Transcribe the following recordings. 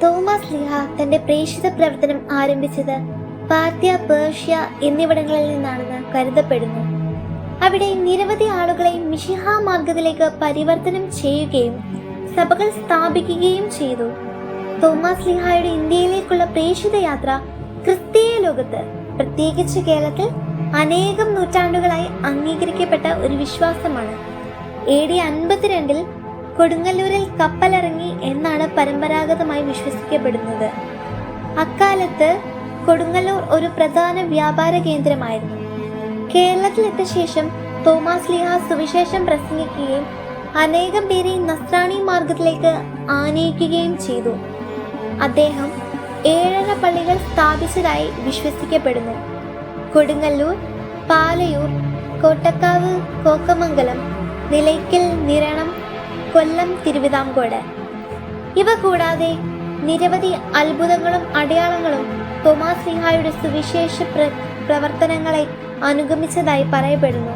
Thomas ലീഹ തന്റെ പ്രേക്ഷിത പ്രവർത്തനം ആരംഭിച്ചത് പാർഥ്യ, പേർഷ്യ എന്നിവിടങ്ങളിൽ നിന്നാണെന്ന് കരുതപ്പെടുന്നു. അവിടെ നിരവധി ആളുകളെ മിശിഹ മാർഗത്തിലേക്ക് പരിവർത്തനം ചെയ്യുകയും സഭകൾ സ്ഥാപിക്കുകയും ചെയ്തു. തോമസ് ലീഹായുടെ ഇന്ത്യയിലേക്കുള്ള പ്രേക്ഷിത യാത്ര ക്രിസ്തീയ ലോകത്ത്, പ്രത്യേകിച്ച് കേരളത്തിൽ അനേകം നൂറ്റാണ്ടുകളായി അംഗീകരിക്കപ്പെട്ട ഒരു വിശ്വാസമാണ്. AD 52 കൊടുങ്ങല്ലൂരിൽ കപ്പലിറങ്ങി എന്നാണ് പരമ്പരാഗതമായി വിശ്വസിക്കപ്പെടുന്നത്. അക്കാലത്ത് കൊടുങ്ങല്ലൂർ ഒരു പ്രധാന വ്യാപാര കേന്ദ്രമായിരുന്നു. കേരളത്തിലെത്തിയ ശേഷം തോമസ് ലീഹ സുവിശേഷം പ്രസംഗിക്കുകയും അനേകം പേരെ നസ്രാണി മാർഗത്തിലേക്ക് ആനയിക്കുകയും ചെയ്തു. അദ്ദേഹം 7 പള്ളികൾ സ്ഥാപിച്ചതായി വിശ്വസിക്കപ്പെടുന്നു. കൊടുങ്ങല്ലൂർ, പാലയൂർ, കോട്ടക്കാവ്, കോക്കമംഗലം, നിലയ്ക്കൽ, നിരണം, കൊല്ലം, തിരുവിതാംകോട്. ഇവ കൂടാതെ നിരവധി അത്ഭുതങ്ങളും അടയാളങ്ങളും തോമസ് ലീഹായുടെ സുവിശേഷ പ്രവർത്തനങ്ങളെ അനുഗമിച്ചതായി പറയപ്പെടുന്നു.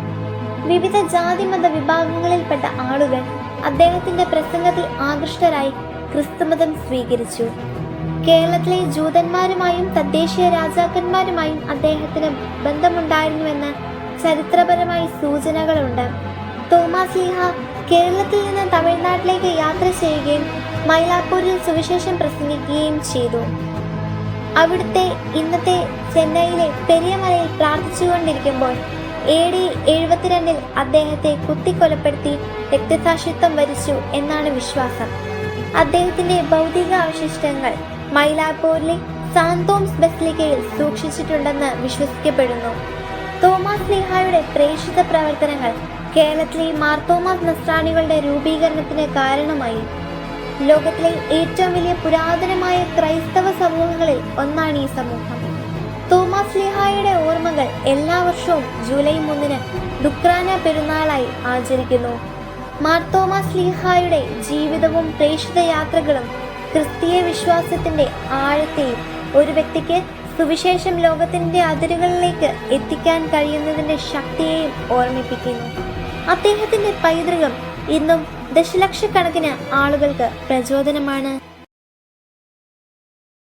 വിവിധ ജാതിമത വിഭാഗങ്ങളിൽപ്പെട്ട ആളുകൾ അദ്ദേഹത്തിന്റെ പ്രസംഗത്തിൽ ആകൃഷ്ടരായി ക്രിസ്തുമതം സ്വീകരിച്ചു. കേരളത്തിലെ ജൂതന്മാരുമായും തദ്ദേശീയ രാജാക്കന്മാരുമായും അദ്ദേഹത്തിന് ബന്ധമുണ്ടായിരുന്നുവെന്ന് ചരിത്രപരമായി സൂചനകളുണ്ട്. തോമസ് ലീഹ കേരളത്തിൽ നിന്ന് തമിഴ്നാട്ടിലേക്ക് യാത്ര ചെയ്യുകയും മൈലാപ്പൂരിൽ സുവിശേഷം പ്രസംഗിക്കുകയും ചെയ്തു. അവിടുത്തെ ഇന്നത്തെ ചെന്നൈയിലെ പെരിയമലയിൽ പ്രാർത്ഥിച്ചുകൊണ്ടിരിക്കുമ്പോൾ AD 72 അദ്ദേഹത്തെ കുത്തിക്കൊലപ്പെടുത്തി രക്തസാക്ഷിത്വം വരിച്ചു എന്നാണ് വിശ്വാസം. അദ്ദേഹത്തിന്റെ ഭൗതിക അവശിഷ്ടങ്ങൾ മൈലാപ്പൂരിലെ സാന്റ് തോമസ് ബസിലിക്കയിൽ സൂക്ഷിച്ചിട്ടുണ്ടെന്ന് വിശ്വസിക്കപ്പെടുന്നു. തോമസ് ലീഹായുടെ പ്രേക്ഷിത പ്രവർത്തനങ്ങൾ കേരളത്തിലെ മാർത്തോമാസ് നസ്രാണികളുടെ രൂപീകരണത്തിന് കാരണമായി. ലോകത്തിലെ ഏറ്റവും വലിയ പുരാതനമായ ക്രൈസ്തവ സമൂഹങ്ങളിൽ ഒന്നാണ് ഈ സമൂഹം. തോമസ് ലീഹായുടെ ഓർമ്മകൾ എല്ലാ വർഷവും ജൂലൈ 3 ദുക്രാന പെരുന്നാളായി ആചരിക്കുന്നു. മാർത്തോമാസ് ലീഹായുടെ ജീവിതവും പ്രേക്ഷിത യാത്രകളും ക്രിസ്തീയ വിശ്വാസത്തിന്റെ ആഴത്തെയും ഒരു വ്യക്തിക്ക് സുവിശേഷം ലോകത്തിന്റെ അതിരുകളിലേക്ക് എത്തിക്കാൻ കഴിയുന്നതിന്റെ ശക്തിയെയും ഓർമ്മിപ്പിക്കുന്നു. അദ്ദേഹത്തിന്റെ പൈതൃകം ഇന്നും ദശലക്ഷക്കണക്കിന് ആളുകൾക്ക് പ്രചോദനമാണ്.